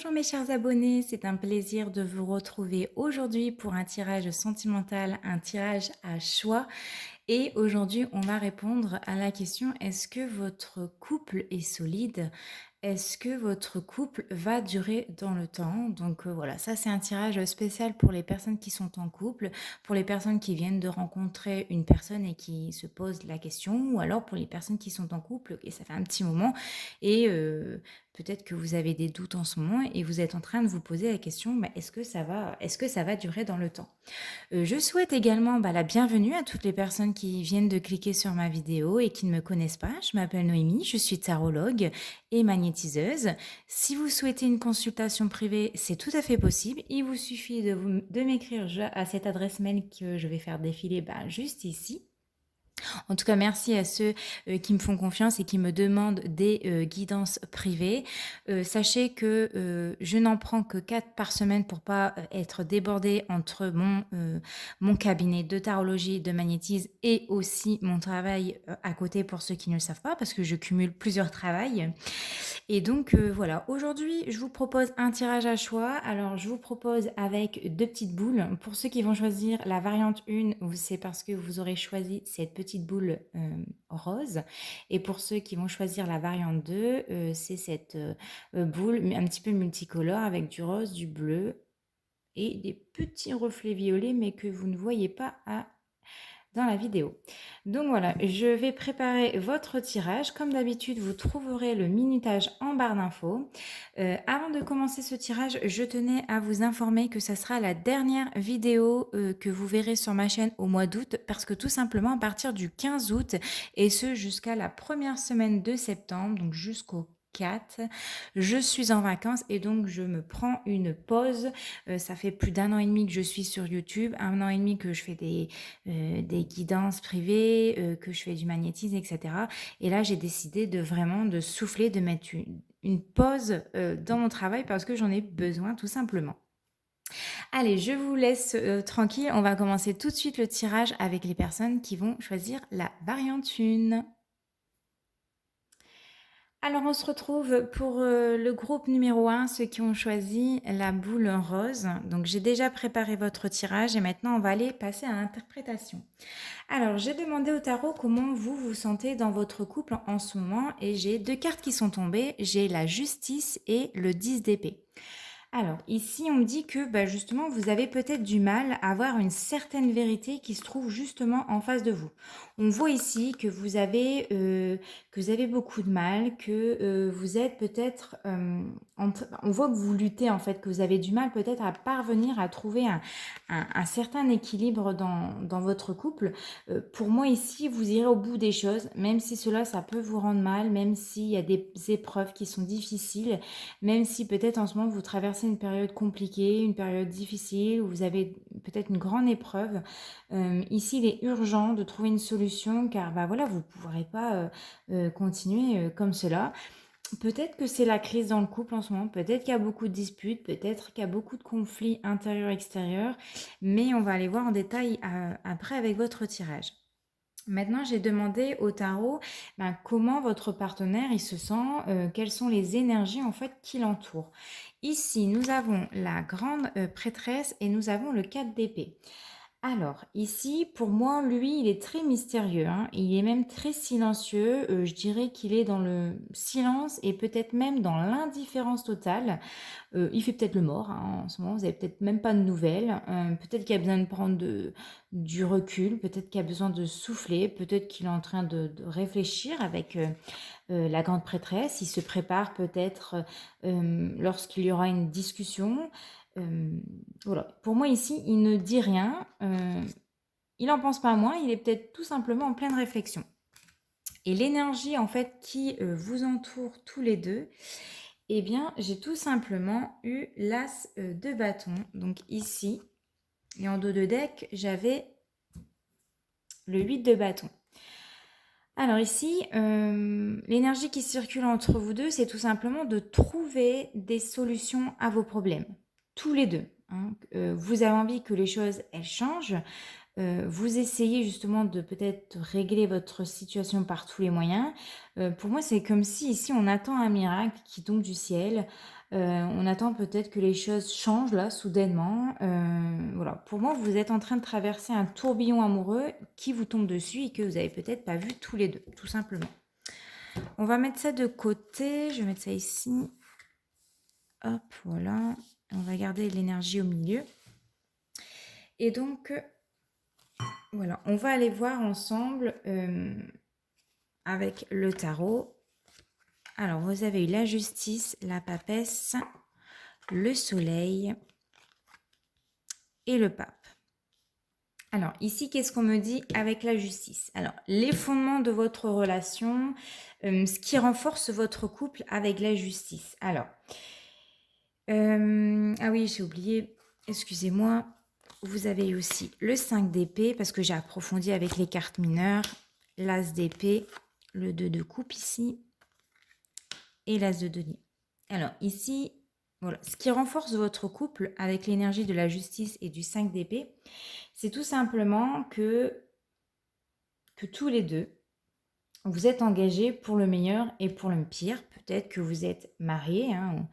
Bonjour mes chers abonnés, c'est un plaisir de vous retrouver aujourd'hui pour un tirage sentimental, un tirage à choix. Et aujourd'hui, on va répondre à la question, est-ce que votre couple est solide? Est-ce que votre couple va durer dans le temps? Donc voilà, ça c'est un tirage spécial pour les personnes qui sont en couple, pour les personnes qui viennent de rencontrer une personne et qui se posent la question, ou alors pour les personnes qui sont en couple et ça fait un petit moment et peut-être que vous avez des doutes en ce moment et vous êtes en train de vous poser la question, bah, est-ce que ça va durer dans le temps? Je souhaite également la bienvenue à toutes les personnes qui viennent de cliquer sur ma vidéo et qui ne me connaissent pas. Je m'appelle Noémie, je suis tarologue et magnétiseuse. Si vous souhaitez une consultation privée, c'est tout à fait possible. Il vous suffit de m'écrire à cette adresse mail que je vais faire défiler juste ici. En tout cas, merci à ceux qui me font confiance et qui me demandent des guidances privées. Sachez que je n'en prends que 4 par semaine pour pas être débordée entre mon cabinet de tarologie, de magnétisme et aussi mon travail à côté pour ceux qui ne le savent pas, parce que je cumule plusieurs travails. Et donc voilà, aujourd'hui, je vous propose un tirage à choix. Alors, je vous propose avec 2 petites boules. Pour ceux qui vont choisir la variante 1, c'est parce que vous aurez choisi cette petite boule rose. Et pour ceux qui vont choisir la variante 2, c'est cette boule un petit peu multicolore avec du rose, du bleu et des petits reflets violets, mais que vous ne voyez pas dans la vidéo. Donc voilà, je vais préparer votre tirage. Comme d'habitude, vous trouverez le minutage en barre d'infos. Avant de commencer ce tirage, je tenais à vous informer que ça sera la dernière vidéo que vous verrez sur ma chaîne au mois d'août, parce que tout simplement à partir du 15 août, et ce jusqu'à la première semaine de septembre, donc jusqu'au 4, je suis en vacances et donc je me prends une pause. Ça fait plus d'1 an et demi que je suis sur YouTube, 1 an et demi que je fais des guidances privées, que je fais du magnétisme, etc. Et là, j'ai décidé de souffler, de mettre une pause dans mon travail parce que j'en ai besoin tout simplement. Allez, je vous laisse tranquille. On va commencer tout de suite le tirage avec les personnes qui vont choisir la variante 1. Alors, on se retrouve pour le groupe numéro 1, ceux qui ont choisi la boule rose. Donc, j'ai déjà préparé votre tirage et maintenant, on va aller passer à l'interprétation. Alors, j'ai demandé au tarot comment vous vous sentez dans votre couple en ce moment et j'ai 2 cartes qui sont tombées. J'ai la justice et le 10 d'épée. Alors, ici, on me dit que justement, vous avez peut-être du mal à avoir une certaine vérité qui se trouve justement en face de vous. On voit ici que vous avez beaucoup de mal, que vous êtes peut-être... on voit que vous luttez en fait, que vous avez du mal peut-être à parvenir à trouver un certain équilibre dans votre couple. Pour moi ici, vous irez au bout des choses, même si cela, ça peut vous rendre mal, même s'il y a des épreuves qui sont difficiles, même si peut-être en ce moment vous traversez une période compliquée, une période difficile, où vous avez peut-être une grande épreuve. Ici, il est urgent de trouver une solution car voilà, vous ne pourrez pas continuer comme cela. Peut-être que c'est la crise dans le couple en ce moment, peut-être qu'il y a beaucoup de disputes, peut-être qu'il y a beaucoup de conflits intérieurs-extérieurs, mais on va aller voir en détail après avec votre tirage. Maintenant, j'ai demandé au tarot comment votre partenaire il se sent, quelles sont les énergies en fait qui l'entourent. Ici, nous avons la grande prêtresse et nous avons le 4 d'épée. Alors, ici, pour moi, lui, il est très mystérieux, hein. Il est même très silencieux. Je dirais qu'il est dans le silence et peut-être même dans l'indifférence totale. Il fait peut-être le mort hein, en ce moment, vous n'avez peut-être même pas de nouvelles. Peut-être qu'il a besoin de prendre du recul, peut-être qu'il a besoin de souffler, peut-être qu'il est en train de réfléchir avec la grande prêtresse. Il se prépare peut-être lorsqu'il y aura une discussion. Voilà. Pour moi ici, il ne dit rien. Il n'en pense pas moins, il est peut-être tout simplement en pleine réflexion. Et l'énergie en fait qui vous entoure tous les deux, eh bien, j'ai tout simplement eu l'as de bâton. Donc ici, et en dos de deck, j'avais le 8 de bâton. Alors ici, l'énergie qui circule entre vous deux, c'est tout simplement de trouver des solutions à vos problèmes. Tous les deux. Hein. Vous avez envie que les choses, elles changent. Vous essayez justement de peut-être régler votre situation par tous les moyens. Pour moi, c'est comme si ici, on attend un miracle qui tombe du ciel. On attend peut-être que les choses changent là, soudainement. Voilà. Pour moi, vous êtes en train de traverser un tourbillon amoureux qui vous tombe dessus et que vous avez peut-être pas vu tous les deux, tout simplement. On va mettre ça de côté. Je vais mettre ça ici. Hop, voilà. On va garder l'énergie au milieu. Et donc, voilà, on va aller voir ensemble avec le tarot. Alors, vous avez eu la justice, la papesse, le soleil et le pape. Alors, ici, qu'est-ce qu'on me dit avec la justice? Alors, les fondements de votre relation, ce qui renforce votre couple avec la justice. Alors, ah oui, j'ai oublié, excusez-moi, vous avez aussi le 5 d'épée, parce que j'ai approfondi avec les cartes mineures, l'as d'épée, le 2 de coupe ici, et l'as de denier. Alors ici, voilà, ce qui renforce votre couple avec l'énergie de la justice et du 5 d'épée, c'est tout simplement que tous les deux, vous êtes engagés pour le meilleur et pour le pire. Peut-être que vous êtes mariés, hein,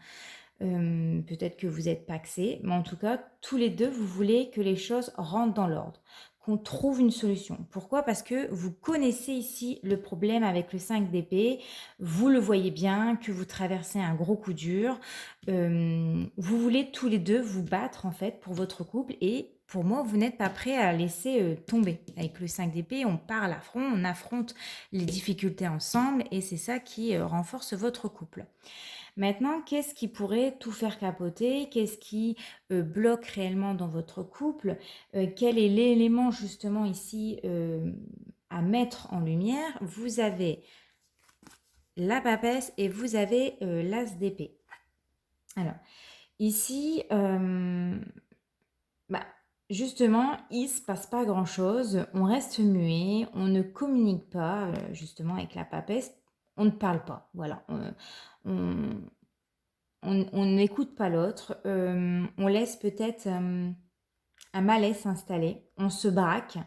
peut-être que vous êtes pacsés, mais en tout cas, tous les deux, vous voulez que les choses rentrent dans l'ordre, qu'on trouve une solution. Pourquoi? Parce que vous connaissez ici le problème avec le 5 d'épée, vous le voyez bien, que vous traversez un gros coup dur, vous voulez tous les deux vous battre en fait pour votre couple et pour moi, vous n'êtes pas prêt à laisser tomber. Avec le 5 d'épée, on part à l'affront, on affronte les difficultés ensemble et c'est ça qui renforce votre couple. Maintenant, qu'est-ce qui pourrait tout faire capoter? Qu'est-ce qui bloque réellement dans votre couple? Quel est l'élément justement ici à mettre en lumière? Vous avez la papesse et vous avez l'as d'épée. Alors, ici, justement, il ne se passe pas grand-chose. On reste muet, on ne communique pas justement avec la papesse. On ne parle pas, voilà. On, on n'écoute pas l'autre, on laisse peut-être un malaise s'installer, on se braque.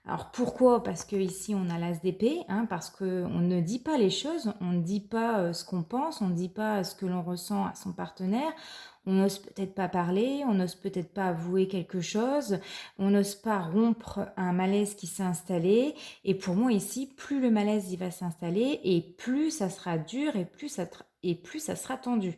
Alors pourquoi? Parce que ici on a l'as d'épée, hein, parce qu'on ne dit pas les choses, on ne dit pas ce qu'on pense, on ne dit pas ce que l'on ressent à son partenaire, on n'ose peut-être pas parler, on n'ose peut-être pas avouer quelque chose, on n'ose pas rompre un malaise qui s'est installé. Et pour moi ici, plus le malaise il va s'installer et plus ça sera dur et plus ça sera tendu.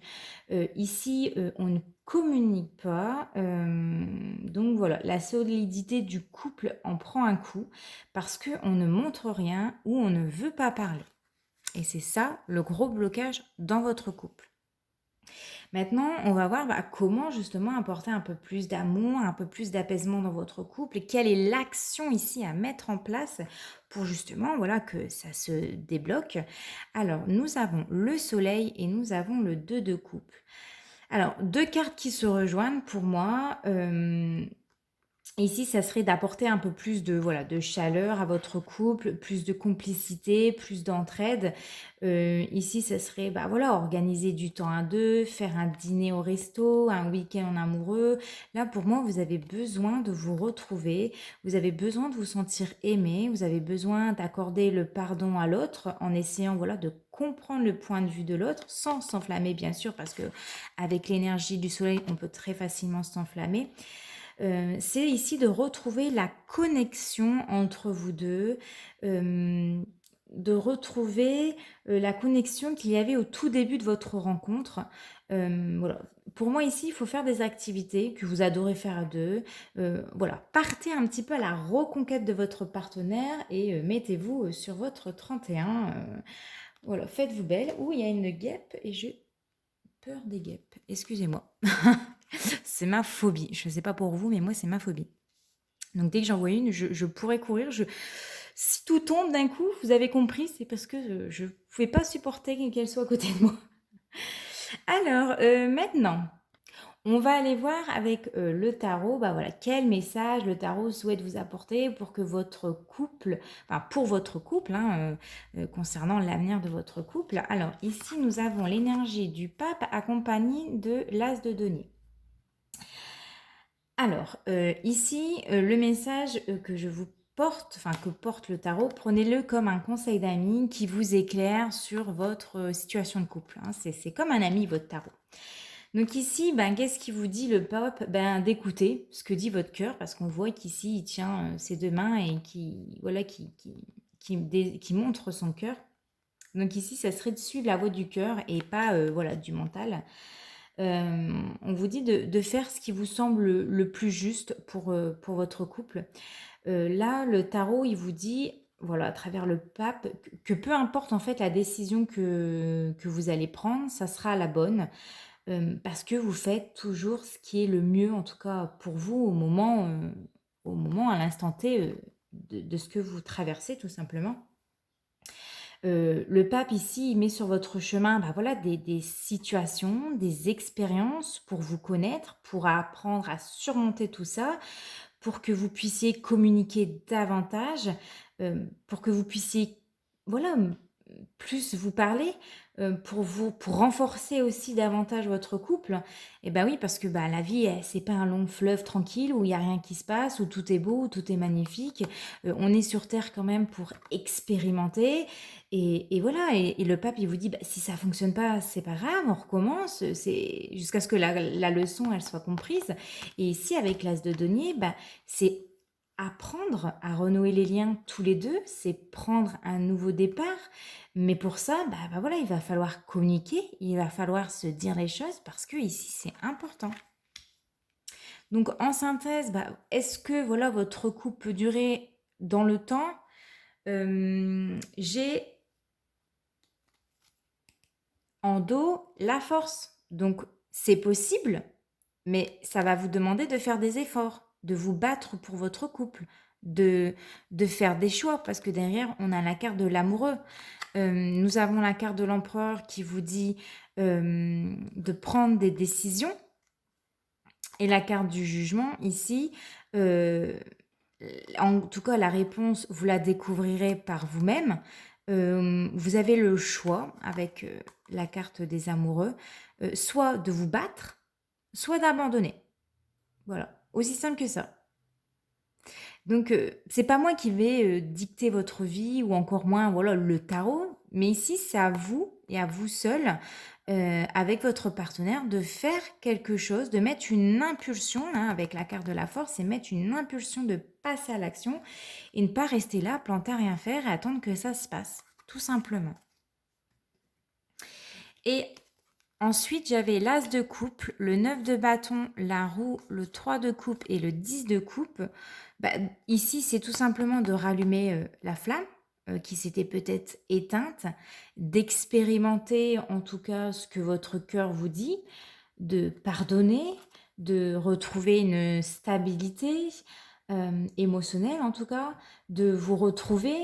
Ici, on ne communique pas. Donc voilà, la solidité du couple en prend un coup parce qu'on ne montre rien ou on ne veut pas parler. Et c'est ça le gros blocage dans votre couple. Maintenant, on va voir comment justement apporter un peu plus d'amour, un peu plus d'apaisement dans votre couple et quelle est l'action ici à mettre en place pour justement voilà, que ça se débloque. Alors, nous avons le soleil et nous avons le 2 de coupe. Alors, deux cartes qui se rejoignent pour moi. Ici, ça serait d'apporter un peu plus de, voilà, de chaleur à votre couple, plus de complicité, plus d'entraide. Ici, ça serait voilà, organiser du temps à deux, faire un dîner au resto, un week-end en amoureux. Là, pour moi, vous avez besoin de vous retrouver, vous avez besoin de vous sentir aimé, vous avez besoin d'accorder le pardon à l'autre en essayant voilà, de comprendre le point de vue de l'autre sans s'enflammer, bien sûr, parce que avec l'énergie du soleil, on peut très facilement s'enflammer. C'est ici de retrouver la connexion entre vous deux, de retrouver la connexion qu'il y avait au tout début de votre rencontre. Voilà. Pour moi ici, il faut faire des activités que vous adorez faire à deux. Voilà, partez un petit peu à la reconquête de votre partenaire et mettez-vous sur votre 31. Voilà, faites-vous belle. Ouh, il y a une guêpe et j'ai peur des guêpes. Excusez-moi. C'est ma phobie. Je ne sais pas pour vous, mais moi, c'est ma phobie. Donc, dès que j'en vois une, je pourrais courir. Si tout tombe d'un coup, vous avez compris, c'est parce que je ne pouvais pas supporter qu'elle soit à côté de moi. Alors, maintenant, on va aller voir avec le tarot, voilà, quel message le tarot souhaite vous apporter pour que votre couple, enfin pour votre couple, hein, concernant l'avenir de votre couple. Alors, ici, nous avons l'énergie du pape accompagnée de l'as de denier. Alors, ici, le message que je vous porte, enfin que porte le tarot, prenez-le comme un conseil d'ami qui vous éclaire sur votre situation de couple. Hein. C'est comme un ami, votre tarot. Donc ici, ben, qu'est-ce qui vous dit le pape? Ben, d'écouter ce que dit votre cœur, parce qu'on voit qu'ici, il tient ses deux mains et qui, voilà, qui montre son cœur. Donc ici, ça serait de suivre la voix du cœur et pas voilà, du mental. On vous dit de faire ce qui vous semble le plus juste pour votre couple. Là, le tarot, il vous dit, voilà, à travers le pape, que peu importe en fait la décision que vous allez prendre, ça sera la bonne, parce que vous faites toujours ce qui est le mieux, en tout cas pour vous, au moment, à l'instant T, de ce que vous traversez, tout simplement. Le pape ici, il met sur votre chemin, bah, voilà, des situations, des expériences pour vous connaître, pour apprendre à surmonter tout ça, pour que vous puissiez communiquer davantage, pour que vous puissiez, voilà, plus vous parler, pour renforcer aussi davantage votre couple. Et bah, oui, parce que, bah, la vie, c'est pas un long fleuve tranquille où il y a rien qui se passe, où tout est beau, où tout est magnifique. On est sur terre quand même pour expérimenter et voilà et le pape, il vous dit: «Bah, si ça fonctionne pas, c'est pas grave, on recommence», c'est jusqu'à ce que la leçon, elle soit comprise et ici, avec l'as de denier, bah, c'est apprendre à renouer les liens tous les 2, c'est prendre un nouveau départ. Mais pour ça, bah voilà, il va falloir communiquer, il va falloir se dire les choses parce que ici c'est important. Donc en synthèse, bah, est-ce que voilà votre couple peut durer dans le temps? J'ai en dos la force. Donc c'est possible, mais ça va vous demander de faire des efforts, de vous battre pour votre couple, de, de faire des choix, parce que derrière, on a la carte de l'amoureux. Nous avons la carte de l'empereur qui vous dit de prendre des décisions. Et la carte du jugement, ici, euh, en tout cas, la réponse, vous la découvrirez par vous-même. Vous avez le choix avec la carte des amoureux, soit de vous battre, soit d'abandonner. Voilà, aussi simple que ça. Donc, c'est pas moi qui vais dicter votre vie ou encore moins voilà, le tarot, mais ici, c'est à vous et à vous seul, avec votre partenaire, de faire quelque chose, de mettre une impulsion, hein, avec la carte de la force, c'est mettre une impulsion de passer à l'action et ne pas rester là, planter à rien faire et attendre que ça se passe, tout simplement. Et ensuite, j'avais l'as de coupe, le 9 de bâton, la roue, le 3 de coupe et le 10 de coupe. Bah, ici, c'est tout simplement de rallumer la flamme qui s'était peut-être éteinte, d'expérimenter en tout cas ce que votre cœur vous dit, de pardonner, de retrouver une stabilité émotionnelle en tout cas, de vous retrouver,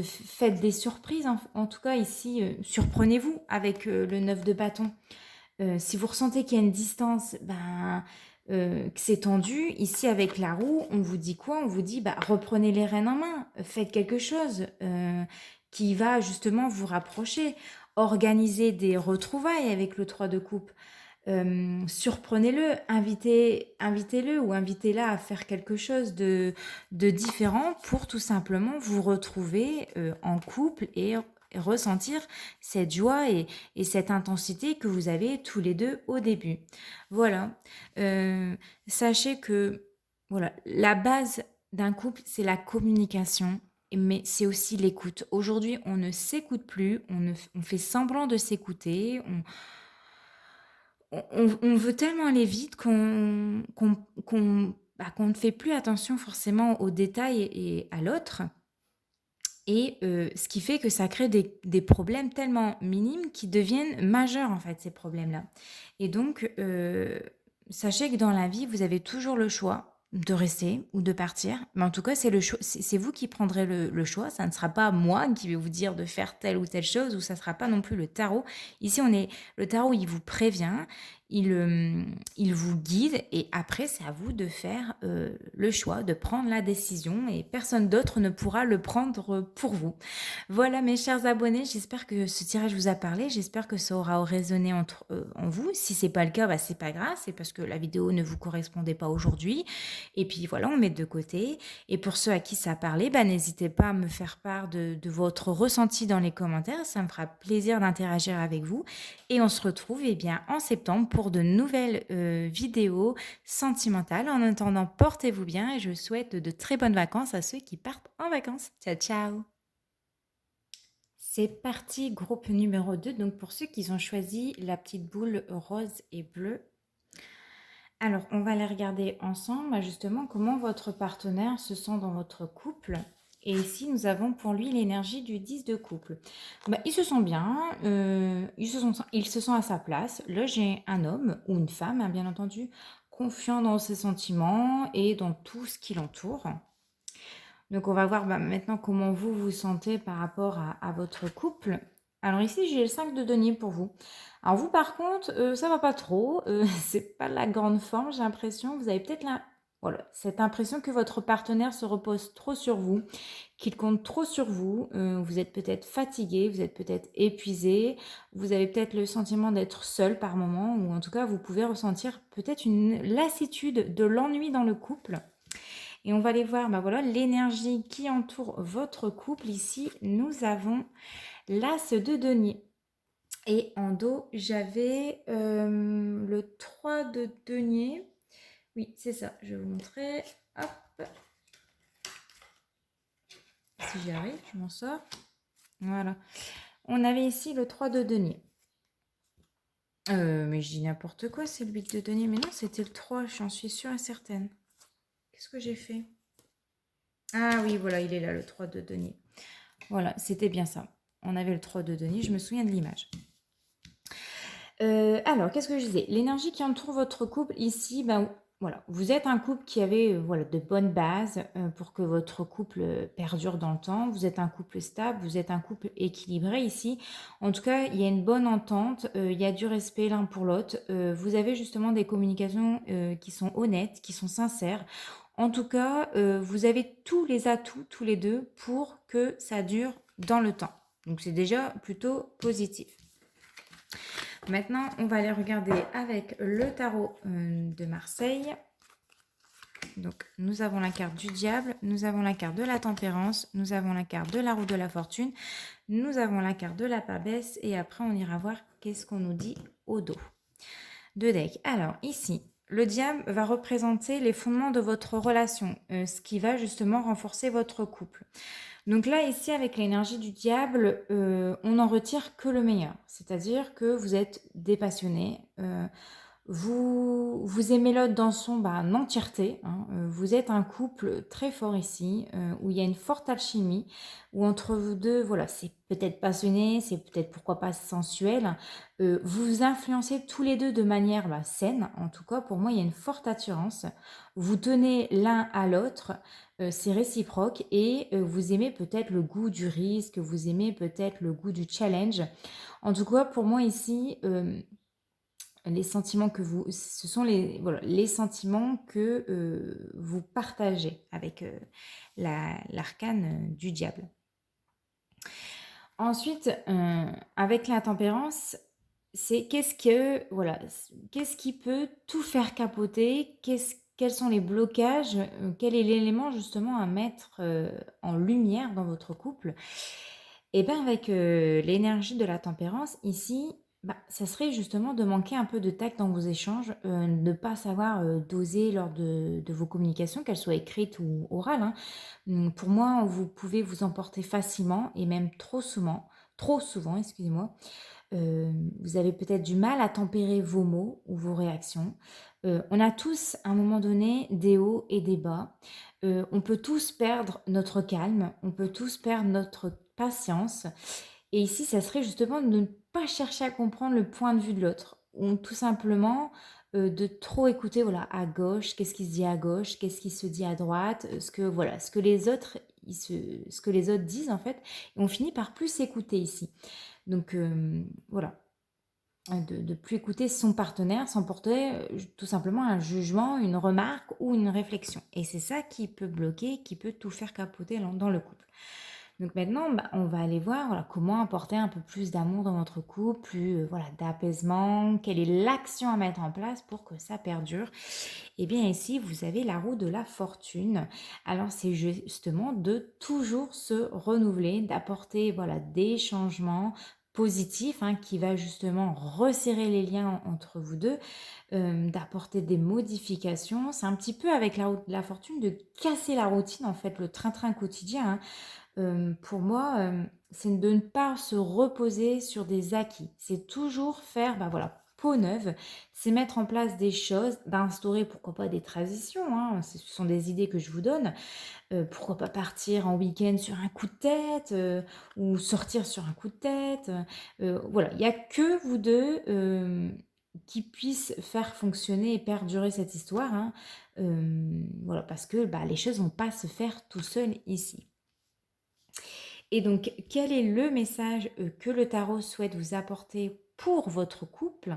faites des surprises en tout cas ici, surprenez-vous avec le 9 de bâton. Si vous ressentez qu'il y a une distance, ben, que c'est tendu, ici avec la roue, on vous dit quoi? On vous dit, bah, reprenez les rênes en main, faites quelque chose qui va justement vous rapprocher. Organisez des retrouvailles avec le 3 de coupe. Surprenez-le, invitez-le ou invitez-la à faire quelque chose de différent pour tout simplement vous retrouver en couple et ressentir cette joie et cette intensité que vous avez tous les deux au début. Voilà. Sachez que voilà, la base d'un couple, c'est la communication, mais c'est aussi l'écoute. Aujourd'hui, on ne s'écoute plus, on fait semblant de s'écouter, on veut tellement aller vite qu'on ne fait plus attention forcément aux détails et à l'autre. Et ce qui fait que ça crée des problèmes tellement minimes qui deviennent majeurs, en fait, ces problèmes-là. Et donc, sachez que dans la vie, vous avez toujours le choix de rester ou de partir. Mais en tout cas, c'est vous qui prendrez le choix. Ça ne sera pas moi qui vais vous dire de faire telle ou telle chose, ou ça ne sera pas non plus le tarot. Ici, le tarot, il vous prévient, il vous guide, et après, c'est à vous de faire le choix, de prendre la décision, et personne d'autre ne pourra le prendre pour vous. Voilà mes chers abonnés, j'espère que ce tirage vous a parlé, j'espère que ça aura résonné en vous. Si c'est pas le cas, bah, c'est pas grave, c'est parce que la vidéo ne vous correspondait pas aujourd'hui. Et puis voilà, on met de côté. Et pour ceux à qui ça a parlé, bah, n'hésitez pas à me faire part de votre ressenti dans les commentaires, ça me fera plaisir d'interagir avec vous. Et on se retrouve en septembre pour pour de nouvelles vidéos sentimentales. En attendant, portez-vous bien et je souhaite de très bonnes vacances à ceux qui partent en vacances. Ciao, ciao. C'est parti, groupe numéro 2. Donc pour ceux qui ont choisi la petite boule rose et bleue. Alors, on va aller regarder ensemble justement comment votre partenaire se sent dans votre couple. Et ici, nous avons pour lui l'énergie du 10 de couple. Il se sent bien, il se sent à sa place. Là, j'ai un homme ou une femme, hein, bien entendu, confiant dans ses sentiments et dans tout ce qui l'entoure. Donc, on va voir maintenant comment vous vous sentez par rapport à votre couple. Alors ici, j'ai le 5 de denier pour vous. Alors vous, par contre, ça va pas trop. C'est pas la grande forme, j'ai l'impression. Vous avez peut-être voilà, cette impression que votre partenaire se repose trop sur vous, qu'il compte trop sur vous. Vous êtes peut-être fatigué, vous êtes peut-être épuisé. Vous avez peut-être le sentiment d'être seul par moment, ou en tout cas, vous pouvez ressentir peut-être une lassitude, de l'ennui dans le couple. Et on va aller voir voilà, l'énergie qui entoure votre couple. Ici, nous avons l'As de denier. Et en dos, j'avais le 3 de denier. Oui, c'est ça. Je vais vous montrer. Hop. Si j'y arrive, je m'en sors. Voilà. On avait ici le 3 de denier. Mais je dis n'importe quoi, c'est le 8 de denier. Mais non, c'était le 3, j'en suis sûre et certaine. Qu'est-ce que j'ai fait? Ah oui, voilà, il est là, le 3 de denier. Voilà, c'était bien ça. On avait le 3 de denier, je me souviens de l'image. Alors, qu'est-ce que je disais? L'énergie qui entoure votre couple ici, voilà, vous êtes un couple qui avait voilà, de bonnes bases pour que votre couple perdure dans le temps. Vous êtes un couple stable, vous êtes un couple équilibré ici. En tout cas, il y a une bonne entente, il y a du respect l'un pour l'autre. Vous avez justement des communications qui sont honnêtes, qui sont sincères. En tout cas, vous avez tous les atouts, tous les deux, pour que ça dure dans le temps. Donc, c'est déjà plutôt positif. Maintenant, on va aller regarder avec le tarot de Marseille. Donc, nous avons la carte du diable, nous avons la carte de la tempérance, nous avons la carte de la roue de la fortune, nous avons la carte de la pabesse et après, on ira voir qu'est-ce qu'on nous dit au dos. Deux decks. Alors, ici, le diable va représenter les fondements de votre relation, ce qui va justement renforcer votre couple. Donc là, ici, avec l'énergie du diable, on n'en retire que le meilleur. C'est-à-dire que vous êtes des passionnés, vous aimez l'autre dans son entièreté. Hein. Vous êtes un couple très fort ici, où il y a une forte alchimie, où entre vous deux, voilà, c'est peut-être passionné, c'est peut-être pourquoi pas sensuel. Vous vous influencez tous les deux de manière saine. En tout cas, pour moi, il y a une forte attirance. Vous tenez l'un à l'autre, c'est réciproque et vous aimez peut-être le goût du risque, vous aimez peut-être le goût du challenge. En tout cas, pour moi ici, les sentiments que ce sont les sentiments que vous partagez avec l'arcane du diable. Ensuite, avec la tempérance, c'est qu'est-ce qui peut tout faire capoter, quels sont les blocages, quel est l'élément justement à mettre en lumière dans votre couple. Et bien avec l'énergie de la tempérance, ici, ça serait justement de manquer un peu de tact dans vos échanges, de ne pas savoir doser lors de vos communications, qu'elles soient écrites ou orales. Hein. Pour moi, vous pouvez vous emporter facilement et même trop souvent, excusez-moi. Vous avez peut-être du mal à tempérer vos mots ou vos réactions. On a tous, à un moment donné, des hauts et des bas. On peut tous perdre notre calme, on peut tous perdre notre patience. Et ici, ça serait justement de ne pas chercher à comprendre le point de vue de l'autre, ou tout simplement de trop écouter à gauche, qu'est-ce qui se dit à gauche, qu'est-ce qui se dit à droite, ce que les autres disent en fait, et on finit par plus s'écouter ici. Donc voilà, de plus écouter son partenaire sans porter tout simplement un jugement, une remarque ou une réflexion. Et c'est ça qui peut bloquer, qui peut tout faire capoter dans le couple. Donc maintenant, on va aller voir comment apporter un peu plus d'amour dans votre couple, plus d'apaisement, quelle est l'action à mettre en place pour que ça perdure. Et bien ici, vous avez la roue de la fortune. Alors c'est justement de toujours se renouveler, d'apporter des changements, positif, hein, qui va justement resserrer les liens entre vous deux, d'apporter des modifications. C'est un petit peu avec la roue de la fortune de casser la routine, en fait, le train-train quotidien, hein. Pour moi, c'est de ne pas se reposer sur des acquis. C'est toujours faire, bah, voilà, peau neuve. C'est mettre en place des choses, d'instaurer pourquoi pas des traditions, hein, ce sont des idées que je vous donne. Pourquoi pas partir en week-end sur un coup de tête, ou sortir sur un coup de tête, voilà. Il y a que vous 2 qui puissent faire fonctionner et perdurer cette histoire, hein. Voilà, parce que, bah, les choses vont pas se faire tout seul ici. Et donc, quel est le message, que le tarot souhaite vous apporter pour votre couple?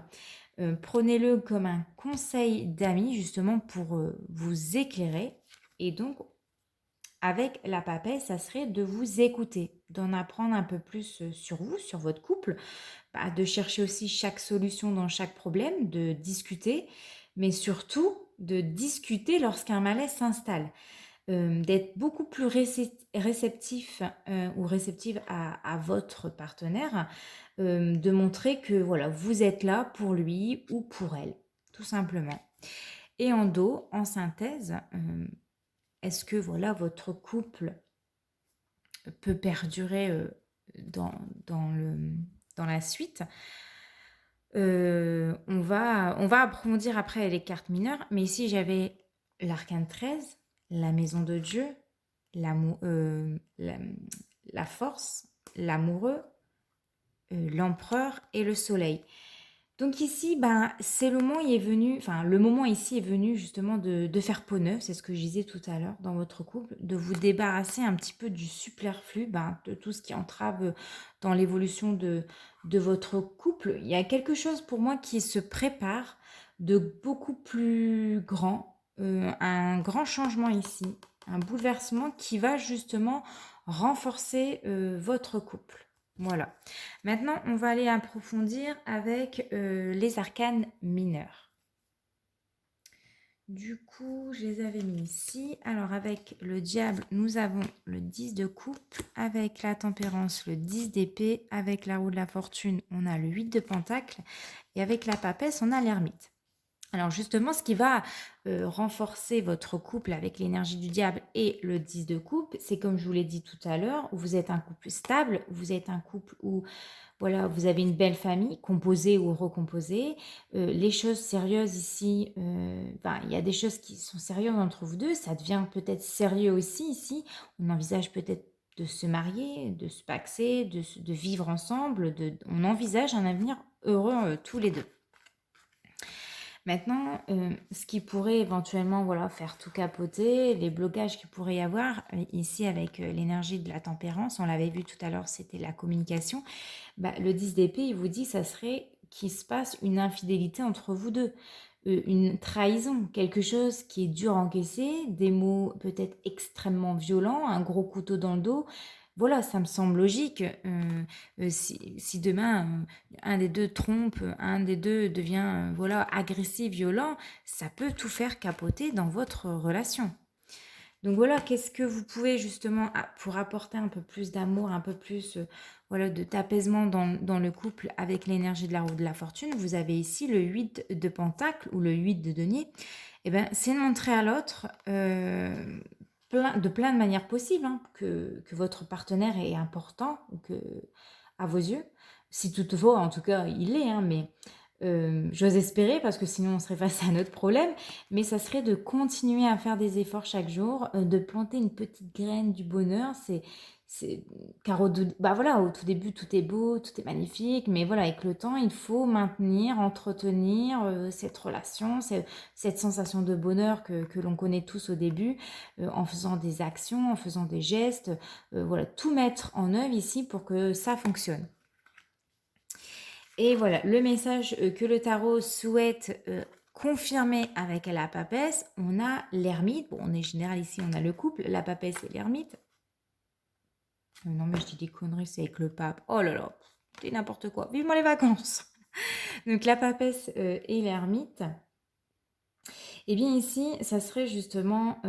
Prenez-le comme un conseil d'amis justement pour, vous éclairer. Et donc, avec la papesse, ça serait de vous écouter, d'en apprendre un peu plus, sur vous, sur votre couple, bah, de chercher aussi chaque solution dans chaque problème, de discuter, mais surtout de discuter lorsqu'un malaise s'installe. D'être beaucoup plus réceptif, ou réceptive à votre partenaire, de montrer que voilà, vous êtes là pour lui ou pour elle, tout simplement. Et en dos, en synthèse, est-ce que voilà, votre couple peut perdurer, dans dans le dans la suite? On va approfondir après les cartes mineures, mais ici j'avais l'arcane 13, la maison de Dieu, l'amou la force, l'amoureux, l'empereur et le soleil. Donc ici, ben, c'est le moment, il est venu, enfin, le moment ici est venu justement de faire peau neuve, c'est ce que je disais tout à l'heure dans votre couple, de vous débarrasser un petit peu du superflu, ben, de tout ce qui entrave dans l'évolution de votre couple. Il y a quelque chose pour moi qui se prépare de beaucoup plus grand, un grand changement ici, un bouleversement qui va justement renforcer votre couple. Voilà. Maintenant, on va aller approfondir avec les arcanes mineurs. Du coup, je les avais mis ici. Alors, avec le diable, nous avons le 10 de coupe. Avec la tempérance, le 10 d'épée. Avec la roue de la fortune, on a le 8 de pentacle. Et avec la papesse, on a l'ermite. Alors justement, ce qui va renforcer votre couple avec l'énergie du diable et le 10 de coupe, c'est comme je vous l'ai dit tout à l'heure, vous êtes un couple stable, vous êtes un couple où voilà, vous avez une belle famille, composée ou recomposée. Les choses sérieuses ici, ben, il y a des choses qui sont sérieuses entre vous deux, ça devient peut-être sérieux aussi ici. On envisage peut-être de se marier, de se paxer, de vivre ensemble, on envisage un avenir heureux tous les deux. Maintenant, ce qui pourrait éventuellement voilà, faire tout capoter, les blocages qu'il pourrait y avoir, ici avec l'énergie de la tempérance, on l'avait vu tout à l'heure, c'était la communication. Bah, le 10 d'épée, il vous dit ça serait qu'il se passe une infidélité entre vous deux, une trahison, quelque chose qui est dur à encaisser, des mots peut-être extrêmement violents, un gros couteau dans le dos. Voilà, ça me semble logique. Si demain un des deux trompe, un des deux devient voilà agressif, violent, ça peut tout faire capoter dans votre relation. Donc voilà, qu'est-ce que vous pouvez justement, pour apporter un peu plus d'amour, un peu plus voilà, d'apaisement dans le couple avec l'énergie de la roue de la fortune. Vous avez ici le 8 de pentacle ou le 8 de denier. Eh ben, c'est de montrer à l'autre de plein de manières possibles hein, que votre partenaire est important ou que, à vos yeux. Si toutefois, en tout cas, il l'est, hein, mais j'ose espérer parce que sinon on serait face à un autre problème, mais ça serait de continuer à faire des efforts chaque jour, de planter une petite graine du bonheur. Car bah voilà, au tout début tout est beau, tout est magnifique, mais voilà, avec le temps il faut maintenir, entretenir cette relation, cette sensation de bonheur que l'on connaît tous au début, en faisant des actions, en faisant des gestes, voilà, tout mettre en œuvre ici pour que ça fonctionne. Et voilà, le message que le tarot souhaite confirmer avec la papesse, on a l'ermite. Bon, on est général ici, on a le couple, la papesse et l'ermite. Non, mais je dis des conneries, c'est avec le pape. Oh là là, c'est n'importe quoi. Vivement les vacances. Donc la papesse et l'ermite. Et bien ici, ça serait justement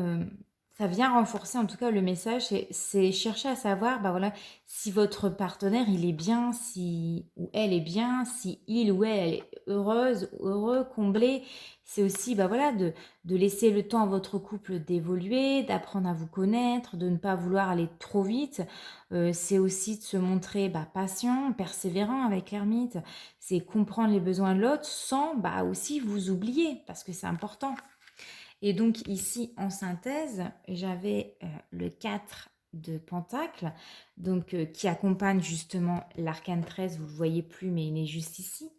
Ça vient renforcer en tout cas le message, c'est chercher à savoir, bah voilà, si votre partenaire il est bien, si ou elle est bien, si il ou elle est heureuse, heureux, comblé. C'est aussi, bah voilà, de laisser le temps à votre couple d'évoluer, d'apprendre à vous connaître, de ne pas vouloir aller trop vite. C'est aussi de se montrer bah, patient, persévérant avec l'ermite. C'est comprendre les besoins de l'autre sans bah aussi vous oublier, parce que c'est important. Et donc ici, en synthèse, j'avais le 4 de Pentacle, donc qui accompagne justement l'arcane 13, vous ne le voyez plus, mais il est juste ici.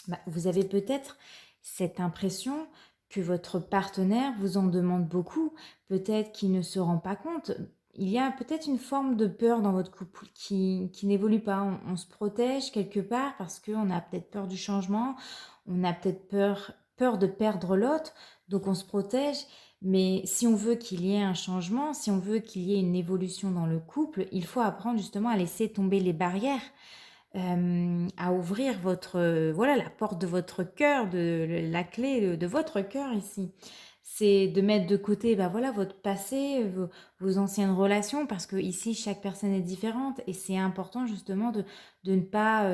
Bah, vous avez peut-être cette impression que votre partenaire vous en demande beaucoup, peut-être qu'il ne se rend pas compte. Il y a peut-être une forme de peur dans votre couple qui n'évolue pas. On se protège quelque part parce qu'on a peut-être peur du changement, on a peut-être peur de perdre l'autre, donc on se protège. Mais si on veut qu'il y ait un changement, si on veut qu'il y ait une évolution dans le couple, il faut apprendre justement à laisser tomber les barrières, à ouvrir voilà, la porte de votre cœur, la clé de votre cœur ici. C'est de mettre de côté bah voilà, votre passé, vos anciennes relations, parce que ici, chaque personne est différente et c'est important justement de ne pas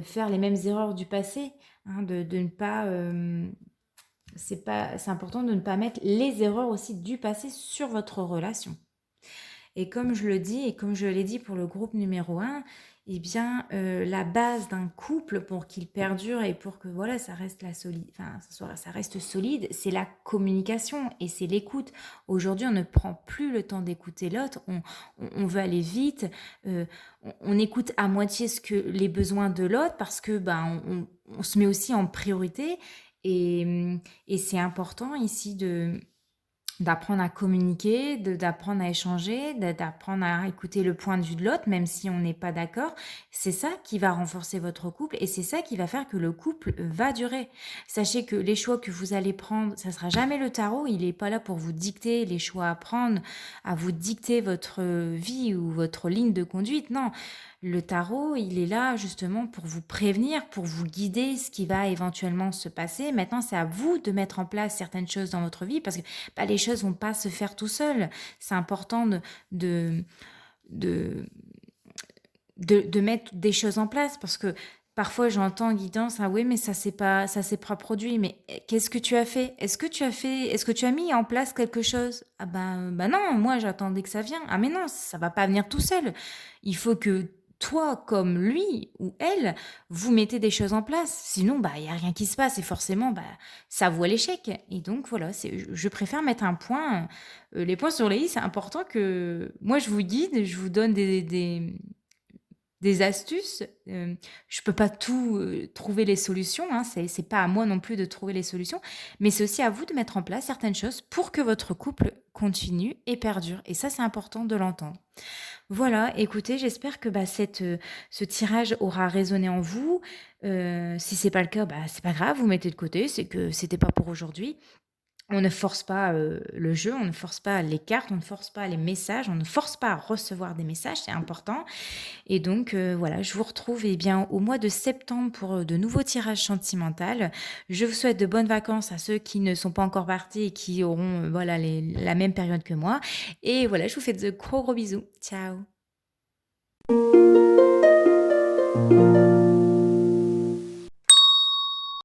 faire les mêmes erreurs du passé, hein, de ne pas... c'est important de ne pas mettre les erreurs aussi du passé sur votre relation. Et comme je le dis, et comme je l'ai dit pour le groupe numéro 1, eh bien, la base d'un couple pour qu'il perdure et pour que voilà, ça reste ça reste solide, c'est la communication et c'est l'écoute. Aujourd'hui, on ne prend plus le temps d'écouter l'autre, on veut aller vite, on écoute à moitié les besoins de l'autre parce que ben, on se met aussi en priorité et c'est important ici d'apprendre à communiquer, d'apprendre à échanger, d'apprendre à écouter le point de vue de l'autre, même si on n'est pas d'accord. C'est ça qui va renforcer votre couple et c'est ça qui va faire que le couple va durer. Sachez que les choix que vous allez prendre, ça sera jamais le tarot. Il n'est pas là pour vous dicter les choix à prendre, à vous dicter votre vie ou votre ligne de conduite. Non, le tarot, il est là justement pour vous prévenir, pour vous guider ce qui va éventuellement se passer. Maintenant, c'est à vous de mettre en place certaines choses dans votre vie parce que bah, les choses vont pas se faire tout seul. C'est important de, de, de mettre des choses en place parce que parfois j'entends Guidance, ah oui, mais ça s'est pas produit. Mais qu'est-ce que tu as fait? Est-ce que tu as mis en place quelque chose? Ah ben non, moi j'attendais que ça vienne. Ah mais non, ça va pas venir tout seul. Il faut que toi, comme lui ou elle, vous mettez des choses en place. Sinon, bah, il n'y a rien qui se passe et forcément, bah, ça vaut l'échec. Et donc, voilà, je préfère mettre un point. Les points sur les i, c'est important que moi, je vous guide, je vous donne des astuces. Je peux pas tout trouver les solutions, hein, c'est pas à moi non plus de trouver les solutions, mais c'est aussi à vous de mettre en place certaines choses pour que votre couple continue et perdure. Et ça, c'est important de l'entendre. Voilà, écoutez, j'espère que bah, ce tirage aura résonné en vous. Si c'est pas le cas, bah, c'est pas grave, vous mettez de côté, c'est que c'était pas pour aujourd'hui. On ne force pas le jeu, on ne force pas les cartes, on ne force pas les messages, on ne force pas à recevoir des messages, c'est important. Et donc voilà, je vous retrouve eh bien, au mois de septembre pour de nouveaux tirages sentimentaux. Je vous souhaite de bonnes vacances à ceux qui ne sont pas encore partis et qui auront voilà, la même période que moi. Et voilà, je vous fais de gros bisous. Ciao.